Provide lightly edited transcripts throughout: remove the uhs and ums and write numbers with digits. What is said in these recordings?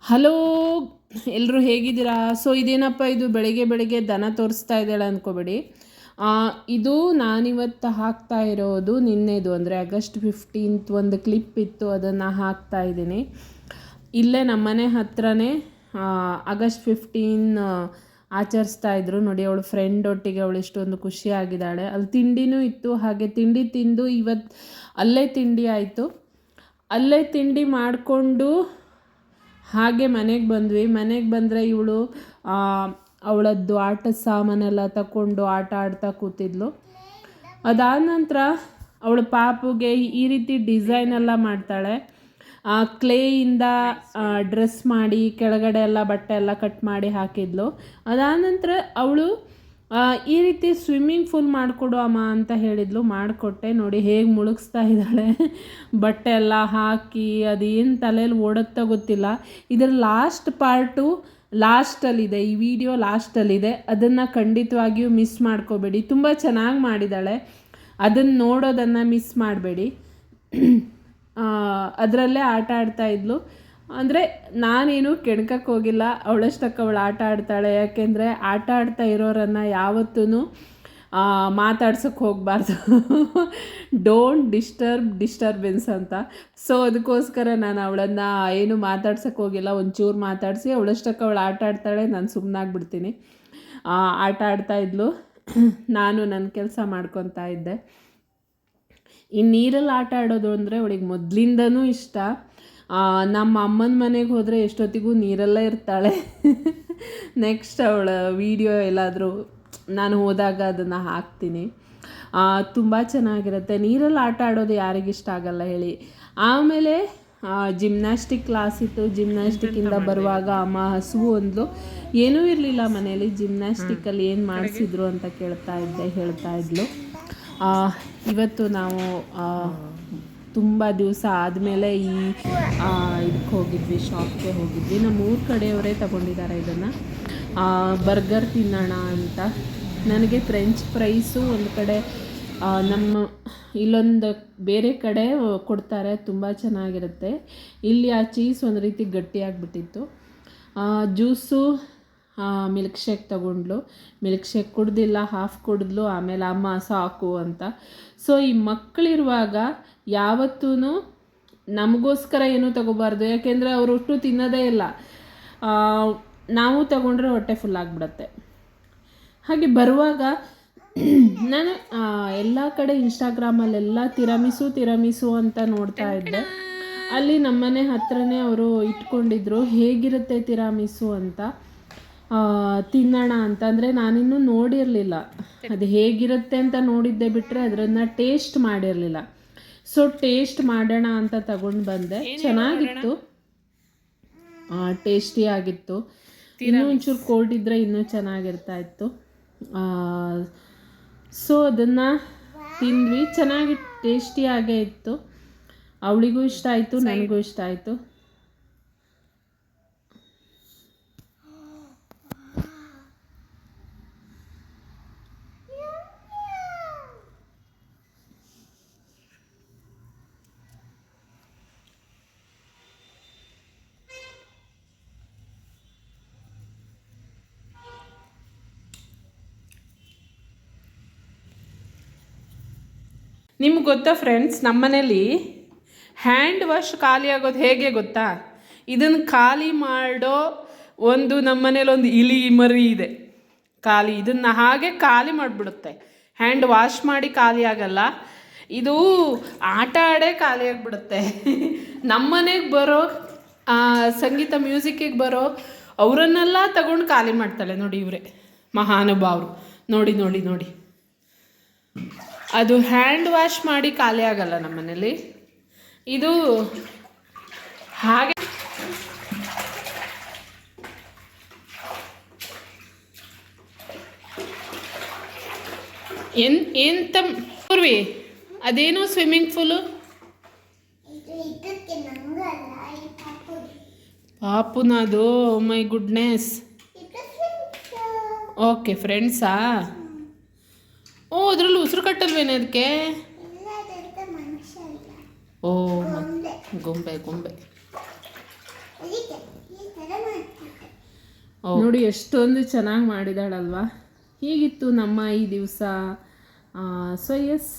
Hello, ಎಲ್ಲರೂ ಹೇಗಿದ್ದೀರಾ? So ಇದೇನಪ್ಪ ಇದು ಬೆಳಗ್ಗೆ ಬೆಳಗ್ಗೆ ದನ ತೋರಿಸ್ತಾ ಇದ್ದಾಳೆ ಅಂದ್ಕೋಬೇಡಿ. ಇದು ನಾನಿವತ್ತು ಹಾಕ್ತಾ ಇರೋದು ನಿನ್ನೆದು, ಅಂದರೆ ಆಗಸ್ಟ್ 15th ಒಂದು ಕ್ಲಿಪ್ ಇತ್ತು, ಅದನ್ನು ಹಾಕ್ತಾ ಇದ್ದೀನಿ. ಇಲ್ಲೇ ನಮ್ಮನೆ ಹತ್ರನೇ ಆಗಸ್ಟ್ 15 ಆಚರಿಸ್ತಾ ಇದ್ರು ನೋಡಿ. ಅವಳು ಫ್ರೆಂಡ್ ಒಟ್ಟಿಗೆ ಅವಳು ಇಷ್ಟೊಂದು ಖುಷಿಯಾಗಿದ್ದಾಳೆ. ಅಲ್ಲಿ ತಿಂಡಿನೂ ಇತ್ತು, ಹಾಗೆ ತಿಂಡಿ ತಿಂದು ಇವತ್ತು ಅಲ್ಲೇ ತಿಂಡಿ ಆಯಿತು. ಅಲ್ಲೇ ತಿಂಡಿ ಮಾಡಿಕೊಂಡು ಹಾಗೆ ಮನೆಗೆ ಬಂದ್ವಿ. ಮನೆಗೆ ಬಂದರೆ ಇವಳು ಅವಳದ್ದು ಆಟದ ಸಾಮಾನೆಲ್ಲ ತಗೊಂಡು ಆಟ ಆಡ್ತಾ ಕೂತಿದ್ಲು. ಅದಾದ ನಂತರ ಅವಳು ಪಾಪುಗೆ ಈ ರೀತಿ ಡಿಸೈನ್ ಎಲ್ಲ ಮಾಡ್ತಾಳೆ. ಕ್ಲೇಯಿಂದ ಡ್ರೆಸ್ ಮಾಡಿ ಕೆಳಗಡೆ ಎಲ್ಲ ಬಟ್ಟೆ ಎಲ್ಲ ಕಟ್ ಮಾಡಿ ಹಾಕಿದ್ಲು. ಅದಾದ ನಂತರ ಅವಳು ಈ ರೀತಿ ಸ್ವಿಮ್ಮಿಂಗ್ ಫೂಲ್ ಮಾಡಿಕೊಡು ಅಮ್ಮ ಅಂತ ಹೇಳಿದ್ಲು. ಮಾಡಿಕೊಟ್ಟೆ. ನೋಡಿ ಹೇಗೆ ಮುಳುಗಿಸ್ತಾ ಇದ್ದಾಳೆ. ಬಟ್ಟೆ ಎಲ್ಲ ಹಾಕಿ ಅದೇನು ತಲೆಯಲ್ಲಿ ಓಡುತ್ತಾ ಗೊತ್ತಿಲ್ಲ. ಇದರ ಲಾಸ್ಟ್ ಪಾರ್ಟು ಲಾಸ್ಟಲ್ಲಿದೆ, ಈ ವಿಡಿಯೋ ಲಾಸ್ಟಲ್ಲಿದೆ. ಅದನ್ನು ಖಂಡಿತವಾಗಿಯೂ ಮಿಸ್ ಮಾಡ್ಕೋಬೇಡಿ. ತುಂಬ ಚೆನ್ನಾಗಿ ಮಾಡಿದ್ದಾಳೆ, ಅದನ್ನು ನೋಡೋದನ್ನು ಮಿಸ್ ಮಾಡಬೇಡಿ. ಅದರಲ್ಲೇ ಆಟ ಆಡ್ತಾಯಿದ್ಲು. ಅಂದರೆ ನಾನೇನು ಕೆಣಕಕ್ಕೆ ಹೋಗಿಲ್ಲ, ಅವಳಷ್ಟಕ್ಕೆ ಅವಳು ಆಟ ಆಡ್ತಾಳೆ. ಯಾಕೆಂದರೆ ಆಟ ಆಡ್ತಾ ಇರೋರನ್ನು ಯಾವತ್ತೂ ಮಾತಾಡ್ಸೋಕ್ಕೆ ಹೋಗಬಾರ್ದು. ಡೋಂಟ್ ಡಿಸ್ಟರ್ಬೆನ್ಸ್ ಅಂತ. ಸೊ ಅದಕ್ಕೋಸ್ಕರ ನಾನು ಅವಳನ್ನು ಏನು ಮಾತಾಡ್ಸೋಕ್ಕೆ ಹೋಗಿಲ್ಲ. ಒಂಚೂರು ಮಾತಾಡಿಸಿ ಅವಳಷ್ಟಕ್ಕೆ ಅವಳು ಆಟ ಆಡ್ತಾಳೆ, ನಾನು ಸುಮ್ಮನಾಗ್ಬಿಡ್ತೀನಿ. ಆಟ ಆಡ್ತಾಯಿದ್ಲು, ನಾನು ನನ್ನ ಕೆಲಸ ಮಾಡ್ಕೊತಾ ಇದ್ದೆ. ಈ ನೀರಲ್ಲಿ ಆಟ ಆಡೋದು ಅಂದರೆ ಅವಳಿಗೆ ಮೊದಲಿಂದನೂ ಇಷ್ಟ. ನಮ್ಮ ಅಮ್ಮನ ಮನೆಗೆ ಹೋದರೆ ಎಷ್ಟೊತ್ತಿಗೂ ನೀರಲ್ಲೇ ಇರ್ತಾಳೆ. ನೆಕ್ಸ್ಟ್ ಅವಳ ವಿಡಿಯೋ ಎಲ್ಲಾದರೂ ನಾನು ಹೋದಾಗ ಅದನ್ನು ಹಾಕ್ತೀನಿ. ತುಂಬ ಚೆನ್ನಾಗಿರುತ್ತೆ. ನೀರಲ್ಲಿ ಆಟ ಆಡೋದು ಯಾರಿಗಿಷ್ಟ ಆಗಲ್ಲ ಹೇಳಿ. ಆಮೇಲೆ ಜಿಮ್ನಾಸ್ಟಿಕ್ ಕ್ಲಾಸ್ ಇತ್ತು. ಜಿಮ್ನಾಸ್ಟಿಕ್ಕಿಂದ ಬರುವಾಗ ಅಮ್ಮ ಹಸುವು ಅಂದ್ಲು. ಏನೂ ಇರಲಿಲ್ಲ ಮನೇಲಿ, ಜಿಮ್ನಾಸ್ಟಿಕ್ಕಲ್ಲಿ ಏನು ಮಾಡಿಸಿದ್ರು ಅಂತ ಹೇಳ್ತಾ ಇದ್ಲು. ಇವತ್ತು ನಾವು ತುಂಬ ದಿವಸ ಆದಮೇಲೆ ಇದಕ್ಕೆ ಹೋಗಿದ್ವಿ, ಶಾಪ್ಗೆ ಹೋಗಿದ್ವಿ. ನಮ್ಮ ಊರ ಕಡೆಯವರೇ ತಗೊಂಡಿದ್ದಾರೆ ಇದನ್ನು. ಬರ್ಗರ್ ತಿನ್ನೋಣ ಅಂತ. ನನಗೆ ಫ್ರೆಂಚ್ ಫ್ರೈಸು ಒಂದು ಕಡೆ ನಮ್ಮ ಇಲ್ಲೊಂದು ಬೇರೆ ಕಡೆ ಕೊಡ್ತಾರೆ, ತುಂಬ ಚೆನ್ನಾಗಿರುತ್ತೆ. ಇಲ್ಲಿ ಆ ಚೀಸ್ ಒಂದು ರೀತಿ ಗಟ್ಟಿಯಾಗಿಬಿಟ್ಟಿತ್ತು. ಜ್ಯೂಸು ಮಿಲ್ಕ್ ಶೇಕ್ ತಗೊಂಡ್ಲು. ಮಿಲ್ಕ್ ಶೇಕ್ ಕುಡ್ದಿಲ್ಲ, ಹಾಫ್ ಕುಡಿದ್ಲು. ಆಮೇಲೆ ಅಮ್ಮ ಸಾಕು ಅಂತ. ಸೊ ಈ ಮಕ್ಕಳಿರುವಾಗ ಯಾವತ್ತೂ ನಮಗೋಸ್ಕರ ಏನೂ ತಗೋಬಾರ್ದು. ಯಾಕೆಂದರೆ ಅವರು ಒಟ್ಟು ತಿನ್ನೋದೇ ಇಲ್ಲ. ನಾವು ತಗೊಂಡ್ರೆ ಹೊಟ್ಟೆ ಫುಲ್ ಆಗಿಬಿಡತ್ತೆ. ಹಾಗೆ ಬರುವಾಗ ನಾನು ಎಲ್ಲ ಕಡೆ ಇನ್ಸ್ಟಾಗ್ರಾಮಲ್ಲೆಲ್ಲ ತಿರಮಿಸು ಅಂತ ನೋಡ್ತಾ ಇದ್ದೆ. ಅಲ್ಲಿ ನಮ್ಮನೆ ಹತ್ರನೇ ಅವರು ಇಟ್ಕೊಂಡಿದ್ರು, ಹೇಗಿರುತ್ತೆ ತಿರಾಮಿಸು ಅಂತ ತಿನ್ನೋಣ ಅಂತ. ಅಂದರೆ ನಾನಿನ್ನೂ ನೋಡಿರಲಿಲ್ಲ, ಅದು ಹೇಗಿರುತ್ತೆ ಅಂತ ನೋಡಿದ್ದೆ ಬಿಟ್ಟರೆ ಅದನ್ನು ಟೇಸ್ಟ್ ಮಾಡಿರಲಿಲ್ಲ. ಸೊ ಟೇಸ್ಟ್ ಮಾಡೋಣ ಅಂತ ತಗೊಂಡು ಬಂದೆ. ಚೆನ್ನಾಗಿತ್ತು, ಟೇಸ್ಟಿಯಾಗಿತ್ತು. ಇನ್ನೂ ಒಂಚೂರು ಕೋಲ್ಡ್ ಇದ್ದರೆ ಇನ್ನೂ ಚೆನ್ನಾಗಿರ್ತಾಯಿತ್ತು. ಸೊ ಅದನ್ನು ತಿಂದ್ವಿ. ಚೆನ್ನಾಗಿ ಟೇಸ್ಟಿಯಾಗೇ ಇತ್ತು. ಅವಳಿಗೂ ಇಷ್ಟ ಆಯಿತು, ನನಗೂ ಇಷ್ಟ ಆಯಿತು. ನಿಮ್ಗೆ ಗೊತ್ತಾ ಫ್ರೆಂಡ್ಸ್, ನಮ್ಮನೇಲಿ ಹ್ಯಾಂಡ್ ವಾಶ್ ಖಾಲಿ ಆಗೋದು ಹೇಗೆ ಗೊತ್ತಾ? ಇದನ್ನು ಖಾಲಿ ಮಾಡೋ ನಮ್ಮನೇಲಿ ಒಂದು ಇಲಿ ಮರಿ ಇದೆ ಖಾಲಿ. ಇದನ್ನು ಹಾಗೆ ಖಾಲಿ ಮಾಡಿಬಿಡುತ್ತೆ. ಹ್ಯಾಂಡ್ ವಾಶ್ ಮಾಡಿ ಖಾಲಿ ಆಗಲ್ಲ, ಇದು ಆಟ ಆಡೇ ಖಾಲಿ ಆಗಿಬಿಡುತ್ತೆ. ನಮ್ಮನೆಗೆ ಬರೋ ಸಂಗೀತ ಮ್ಯೂಸಿಕ್ಕಿಗೆ ಬರೋ ಅವರನ್ನೆಲ್ಲ ತಗೊಂಡು ಖಾಲಿ ಮಾಡ್ತಾಳೆ ನೋಡಿ. ಇವರೇ ಮಹಾನುಭಾವರು. ನೋಡಿ ನೋಡಿ ನೋಡಿ, ಅದು ಹ್ಯಾಂಡ್ ವಾಶ್ ಮಾಡಿ ಖಾಲಿ ಆಗಲ್ಲ ನಮ್ಮನೇಲಿ. ಇದು ಹಾಗೆ ಎಂತ ಪೂರ್ವಿ, ಅದೇನು ಸ್ವಿಮ್ಮಿಂಗ್ ಪೂಲು ಪಾಪುನದು? My goodness. ಓಕೆ, ಫ್ರೆಂಡ್ಸಾ? ಓ, ಅದರಲ್ಲಿ ಉಸಿರು ಕಟ್ಟಲ್ವೇನೆ ಅದಕ್ಕೆ? ಓ, ಗೊಂಬೆ. ನೋಡಿ ಎಷ್ಟೊಂದು ಚೆನ್ನಾಗಿ ಮಾಡಿದಾಳಲ್ವಾ. ಹೀಗಿತ್ತು ನಮ್ಮ ಈ ದಿವಸ. ಸೊ ಎಸ್,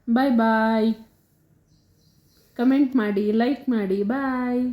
ಬಾಯ್ ಬಾಯ್. ಕಮೆಂಟ್ ಮಾಡಿ, ಲೈಕ್ ಮಾಡಿ, ಬಾಯ್.